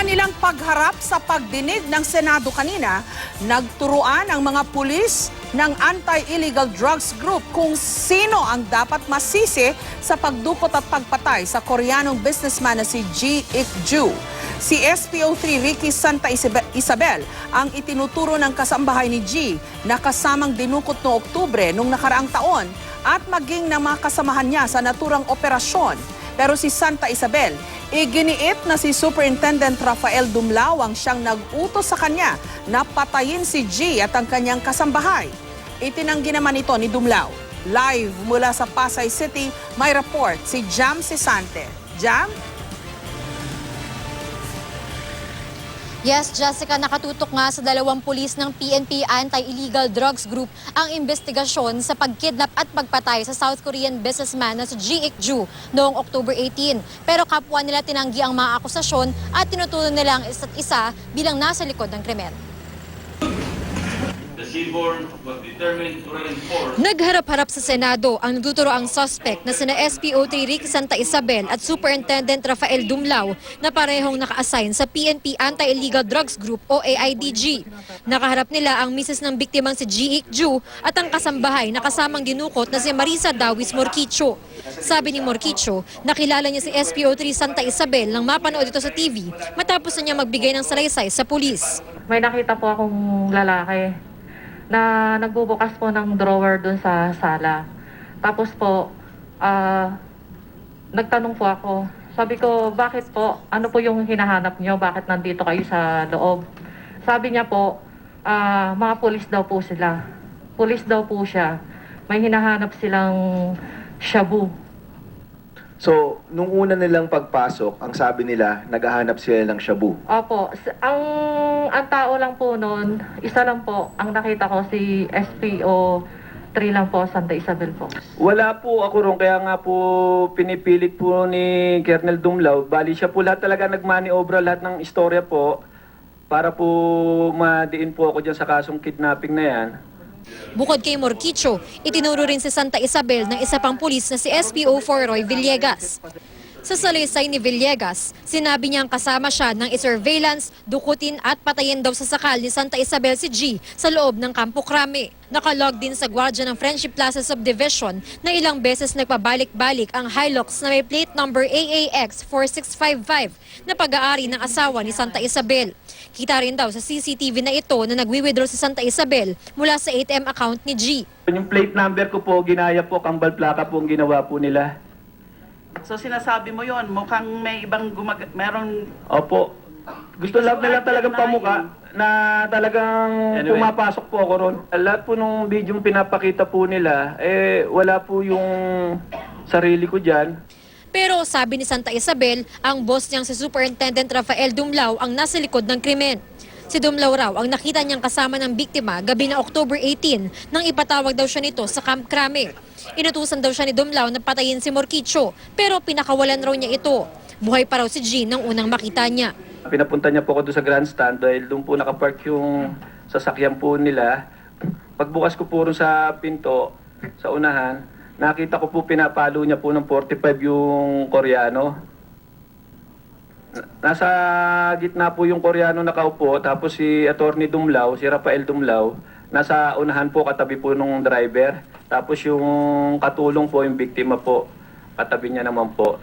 kanilang pagharap sa pagdinig ng Senado kanina, nagturuan ang mga pulis ng Anti-Illegal Drugs Group kung sino ang dapat masisi sa pagdukot at pagpatay sa Koreanong businessman na si Ji Ik-ju. Si SPO3 Ricky Santa Isabel ang itinuturo ng kasambahay ni Ji na kasamang dinukot noong Oktubre nung nakaraang taon at maging ng mga kasamahan niya sa naturang operasyon. Pero si Santa Isabel, iginiit na si Superintendent Rafael Dumlao ang siyang nag-utos sa kanya na patayin si G at ang kanyang kasambahay. Itinanggi naman ito ni Dumlao. Live mula sa Pasay City, may report si Jam Sisante. Jam? Yes, Jessica, nakatutok nga sa dalawang pulis ng PNP Anti-Illegal Drugs Group ang investigasyon sa pagkidnap at pagpatay sa South Korean businessman na si Ji Ik-ju noong October 18. Pero kapwa nila tinanggi ang mga akusasyon at tinutulan nila ang isa't isa bilang nasa likod ng krimen. Nagharap-harap sa Senado ang nagtuturoang suspect na sina SPO3 Ricky Santa Isabel at Superintendent Rafael Dumlao na parehong naka-assign sa PNP Anti-Illegal Drugs Group o AIDG. Nakaharap nila ang misis ng biktimang si Ji Ik-ju at ang kasambahay na kasamang dinukot na si Marisa Dawis Morquicho. Sabi ni Morquicho, nakilala niya si SPO3 Santa Isabel nang mapanood ito sa TV matapos na niya magbigay ng salaysay sa pulis. May nakita po akong lalaki na nagbubukas po ng drawer dun sa sala. Tapos po, nagtanong po ako. Sabi ko, bakit po? Ano po yung hinahanap nyo? Bakit nandito kayo sa loob? Sabi niya po, mga pulis daw po sila. Pulis daw po siya. May hinahanap silang shabu. So, nung una nilang pagpasok, ang sabi nila, naghahanap sila ng shabu. Opo. Ang tao lang po noon, isa lang po. Ang nakita ko si SPO 3 lang po, Santa Isabel po. Wala po ako ron, kaya nga po pinipilit po ni Colonel Dumlao. Bali siya po lahat talaga nagmaniobra lahat ng istorya po para po madiin po ako dyan sa kasong kidnapping na yan. Bukod kay Morquicho, itinuro rin si Santa Isabel ng isa pang pulis na si SPO4 Roy Villegas. Sa salaysay ni Villegas, sinabi niyang kasama siya ng i-surveillance, dukutin at patayin daw sa sakal ni Santa Isabel si G sa loob ng Campo Crame. Nakalog din sa gwardiya ng Friendship Plaza Subdivision na ilang beses nagpabalik-balik ang Hilux na may plate number AAX 4655 na pag-aari ng asawa ni Santa Isabel. Kita rin daw sa CCTV na ito na nagwi-withdraw si Santa Isabel mula sa ATM account ni G. Yung plate number ko po, ginaya po, kambal plaka po ang ginawa po nila. So sinasabi mo yon, mukhang may ibang meron... Opo. Gusto lang nila talagang pamuka na talagang pumapasok po ako ron. Lahat po nung video pinapakita po nila, wala po yung sarili ko dyan. Pero sabi ni Santa Isabel, ang boss niyang si Superintendent Rafael Dumlao ang nasa likod ng krimen. Si Dumlao raw ang nakita niyang kasama ng biktima gabi na October 18 nang ipatawag daw siya nito sa Camp Crame. Inutusan daw siya ni Dumlao na patayin si Morquicho pero pinakawalan raw niya ito. Buhay pa raw si G nang unang makita niya. Pinapunta niya po ako doon sa grandstand dahil doon po nakapark yung sasakyan po nila. Pagbukas ko po rin sa pinto, sa unahan, nakita ko po pinapalo niya po ng 45 yung Koreano. Nasa gitna po yung Koreano nakaupo, tapos si Attorney Dumlao, si Rafael Dumlao, nasa unahan po katabi po nung driver. Tapos yung katulong po, yung biktima po, katabi niya naman po.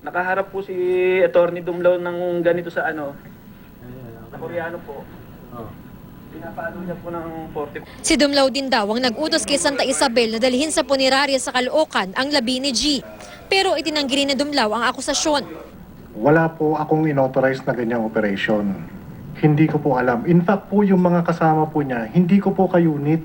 Nakaharap po si Attorney Dumlao ng ganito sa Koreano po. Pinapalo niya po ng 40. Si Dumlao din daw ang nag-utos kay Santa Isabel na dalhin sa punerarya sa Caloocan ang labi ni G. Pero itinanggi rin ni Dumlao ang akusasyon. Wala po akong inauthorize na ganyang operation. Hindi ko po alam. In fact po, yung mga kasama po niya, hindi ko po ka-unit.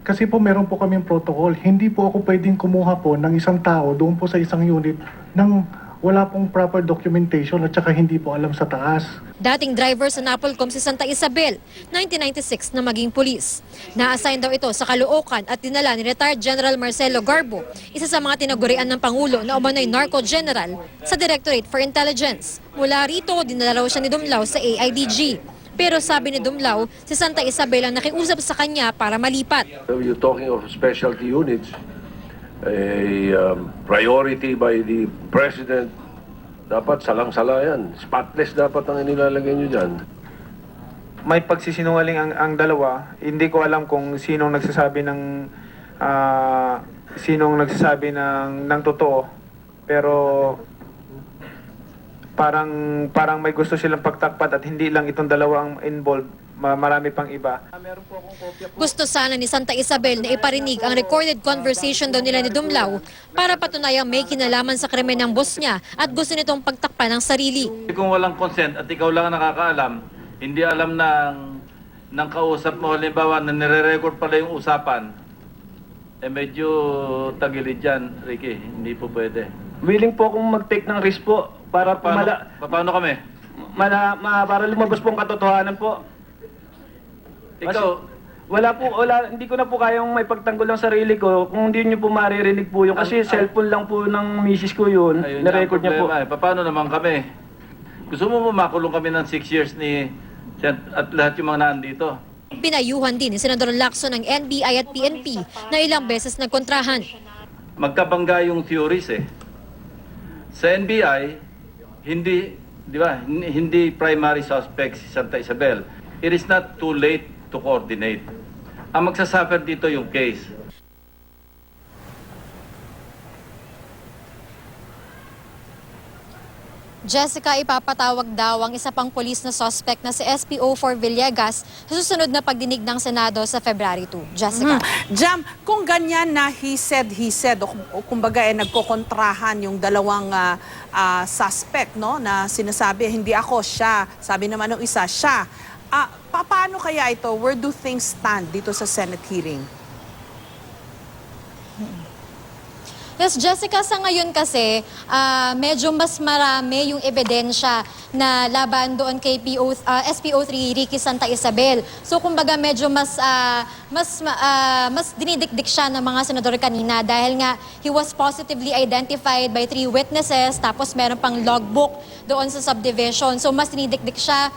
Kasi po meron po kaming protocol. Hindi po ako pwedeng kumuha po ng isang tao doon po sa isang unit nang wala pong proper documentation at saka hindi po alam sa taas. Dating driver sa Napolcom si Santa Isabel, 1996 na maging pulis. Na-assign daw ito sa Caloocan at dinala ni Retired General Marcelo Garbo, isa sa mga tinagurian ng Pangulo na umano'y narco general sa Directorate for Intelligence. Mula rito, dinala raw siya ni Dumlao sa AIDG. Pero sabi ni Dumlao, si Santa Isabel ang nakiusap sa kanya para malipat. You're talking of specialty units, a priority by the President Dapat salang-sala yan. Spotless dapat ang inilalagay nyo dyan. May pagsisinungaling ang dalawa. Hindi ko alam kung sinong nagsasabi ng totoo. Pero parang may gusto silang pagtakpat at hindi lang itong dalawa ang involved. Marami pang iba. Gusto sana ni Santa Isabel na iparinig ang recorded conversation daw nila ni Dumlao para patunayang may kinalaman sa krimen ng boss niya at gusto nitong pagtakpan ng sarili. Kung walang consent at ikaw lang ang nakakaalam, hindi alam ng kausap mo, halimbawa na nire-record pala yung usapan, medyo tagilid yan, Ricky. Hindi po pwede. Willing po akong mag-take ng risk po para Paano kami? para lumabas po ang katotohanan po. Ikaw, Hindi ko na po kayang may pagtanggol ang sarili ko kung hindi niyo po maririnig po yun. Kasi cellphone lang po ng misis ko yun, ayun na-record niya po. Paano naman kami? Gusto mo makulong kami ng 6 years at lahat yung mga naandito? Pinayuhan din ni Senador Lacson ng NBI at PNP na ilang beses nagkontrahan. Magkabangga yung theories eh. Sa NBI, hindi primary suspect si Santa Isabel. It is not too late to coordinate. Ang magsasuffer dito yung case. Jessica, ipapatawag daw ang isa pang pulis na suspect na si SPO4 Villegas sa susunod na pagdinig ng Senado sa February 2. Jessica. Jam, kung ganyan na he said, o kumbaga nagkokontrahan yung dalawang suspect, no, na sinasabi, hindi ako, siya. Sabi naman ng isa, siya. Paano kaya ito? Where do things stand dito sa Senate hearing? Yes, Jessica, sa ngayon kasi, medyo mas marami yung ebidensya na laban doon kay SPO3 Ricky Santa Isabel. So, kumbaga, medyo mas dinidikdik siya ng mga senador kanina dahil nga he was positively identified by 3 witnesses, tapos meron pang logbook doon sa subdivision. So, mas dinidikdik siya.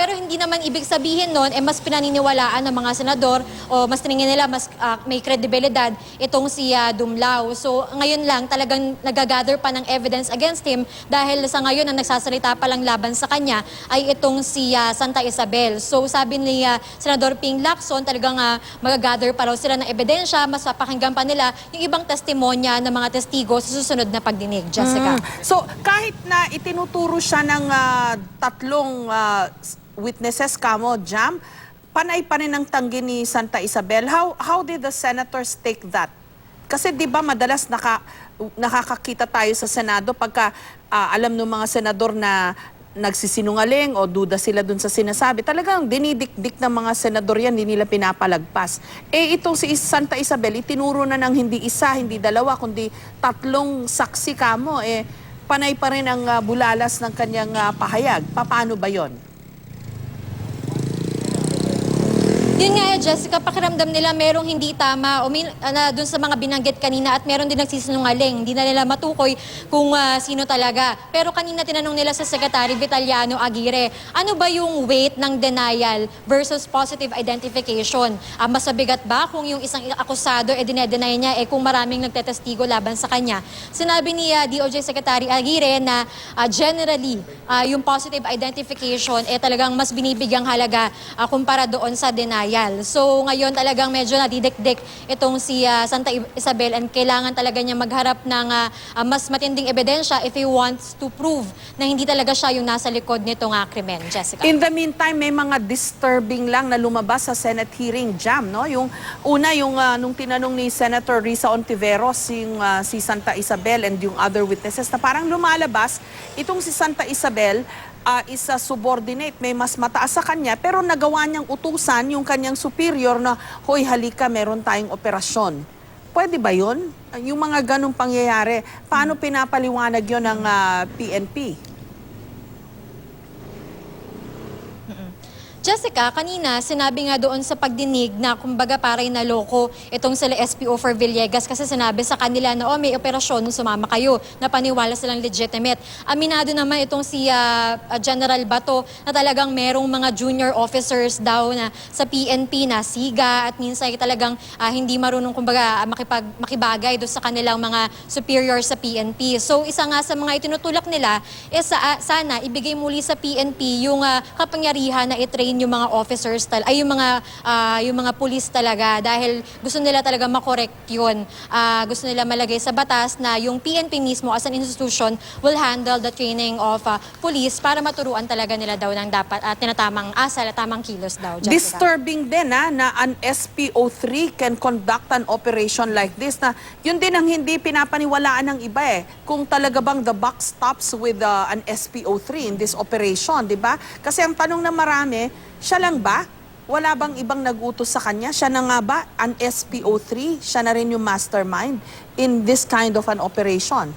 Pero hindi naman ibig sabihin nun, mas pinaniniwalaan ng mga senador o mas tingin nila mas may kredibilidad itong si Dumlao. So, ngayon lang talagang nagagather pa ng evidence against him dahil sa ngayon ang nagsasalita pa lang laban sa kanya ay itong si Santa Isabel. So sabi ni Senador Ping Lacson, talagang magagather pa raw sila ng ebidensya, mas papakinggan pa nila yung ibang testimonya ng mga testigo sa susunod na pagdinig. Jessica. So, kahit na itinuturo siya ng tatlong witnesses kamo, Jam, panay pa rin ang tanggi ni Santa Isabel. How did the senators take that? Kasi 'di ba madalas nakakakita tayo sa Senado pagka alam ng mga senador na nagsisinungaling o duda sila dun sa sinasabi. Talagang dinidikdik ng mga senador yan, hindi nila pinapalagpas. Itong si Santa Isabel, itinuro na ng hindi isa, hindi dalawa, kundi tatlong saksi kamo. Panay pa rin ang bulalas ng kanyang pahayag. Paano ba yon? Yun nga, Jessica, pakiramdam nila merong hindi tama o dun sa mga binanggit kanina at meron din nagsisinungaling. Hindi na nila matukoy kung sino talaga. Pero kanina tinanong nila sa Secretary Vitaliano Aguirre, ano ba yung weight ng denial versus positive identification? Mas mabigat ba kung yung isang akusado dinedenay niya kung maraming nagtetestigo laban sa kanya? Sinabi ni DOJ Secretary Aguirre na generally yung positive identification talagang mas binibigyang halaga kumpara doon sa denial. So ngayon talagang medyo nadidikdik itong si Santa Isabel and kailangan talaga niya magharap ng mas matinding ebidensya if he wants to prove na hindi talaga siya yung nasa likod nitong krimen. Jessica. In the meantime, may mga disturbing lang na lumabas sa Senate hearing, Jam, no? Yung una, nung tinanong ni Senator Risa Ontiveros si Santa Isabel and yung other witnesses na parang lumalabas, itong si Santa Isabel is a subordinate, may mas mataas sa kanya, pero nagawa niyang utusan yung kanyang superior na, hoy, halika, meron tayong operasyon. Pwede ba yun? Yung mga ganong pangyayari, paano pinapaliwanag yun ng PNP? Jessica, kanina sinabi nga doon sa pagdinig na kumbaga parang naloko itong sila SPO for Villegas kasi sinabi sa kanila na may operasyon nung sumama kayo, na paniwala silang legitimate. Aminado naman itong si General Bato na talagang merong mga junior officers daw na sa PNP na siga at minsan ay talagang hindi marunong kumbaga makibagay doon sa kanilang mga superior sa PNP. So isa nga sa mga itinutulak nila is sana ibigay muli sa PNP yung kapangyarihan na i-train yung mga officers yung mga pulis talaga dahil gusto nila talaga makorek yun. Gusto nila malagay sa batas na yung PNP mismo as an institution will handle the training of police para maturuan talaga nila daw ng dapat tinatamang asal at tamang kilos daw. Jessica. Disturbing din na an SPO3 can conduct an operation like this na yun din ang hindi pinapaniwalaan ng iba kung talaga bang the buck stops with an SPO3 in this operation, di ba? Kasi ang tanong na marami, siya lang ba? Wala bang ibang nag-utos sa kanya? Siya na nga ba an SPO3? Siya na rin yung mastermind in this kind of an operation?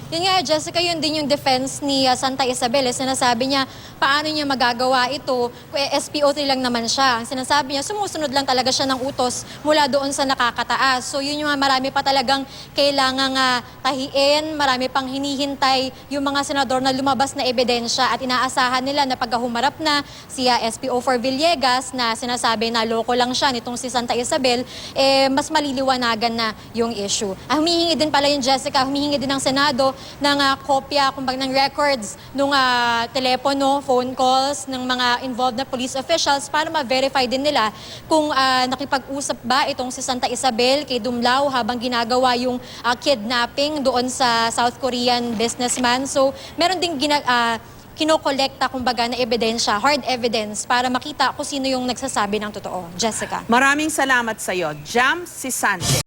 Yun nga, Jessica, yun din yung defense ni Santa Isabel. Sinasabi niya, paano niya magagawa ito? SPO3 lang naman siya. Ang sinasabi niya, sumusunod lang talaga siya ng utos mula doon sa nakakataas. So yun yung marami pa talagang kailangang tahiin, marami pang hinihintay yung mga senador na lumabas na ebidensya at inaasahan nila na pagkahumarap na si SPO for Villegas na sinasabi na loko lang siya nitong si Santa Isabel, mas maliliwanagan na yung issue. Humihingi din pala yung Jessica, humihingi din ng Senado ng kopya, kumbaga ng records ng telepono, phone calls ng mga involved na police officials para ma-verify din nila kung nakipag-usap ba itong si Santa Isabel kay Dumlao habang ginagawa yung kidnapping doon sa South Korean businessman. So, meron ding kinokolekta kumbaga na ebidensya, hard evidence para makita kung sino yung nagsasabi ng totoo. Jessica. Maraming salamat sa iyo, Jam Sisante.